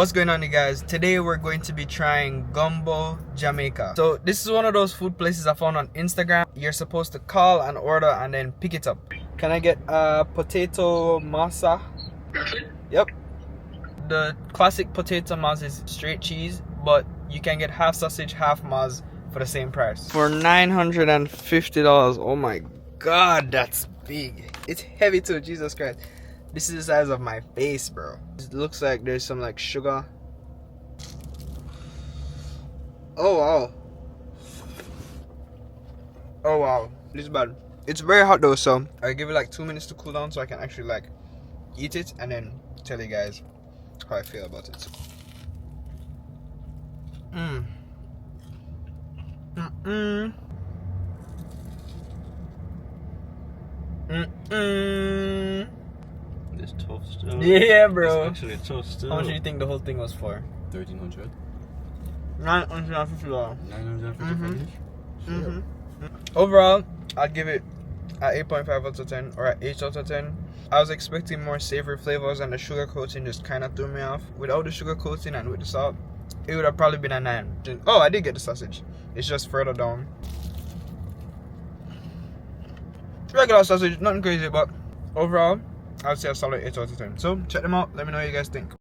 What's going on, you guys? Today we're going to be trying Gumbo Jamaica. So this is one of those food places I found on Instagram. You're supposed to call and order and then pick it up. Can I get a potato masa? Yep. The classic potato masa is straight cheese, but you can get half sausage, half masa for the same price. For $950. Oh my god, that's big. It's heavy too, Jesus Christ. This is the size of my face, bro. It looks like there's some like sugar. Oh wow. Oh wow. This is bad. It's very hot though, so I give it like 2 minutes to cool down so I can actually like eat it and then tell you guys how I feel about it. It's tough still. Yeah, bro. It's actually tough still. How much do you think the whole thing was for? 1300. $950. 950. Overall, I'd give it an 8.5 out of 10 or an 8 out of 10. I was expecting more savory flavors and the sugar coating just kind of threw me off. Without the sugar coating and with the salt, it would have probably been a 9. Oh, I did get the sausage. It's just further down. Regular sausage, nothing crazy, but overall, I would say a solid 8 out of 10. So check them out. Let me know what you guys think.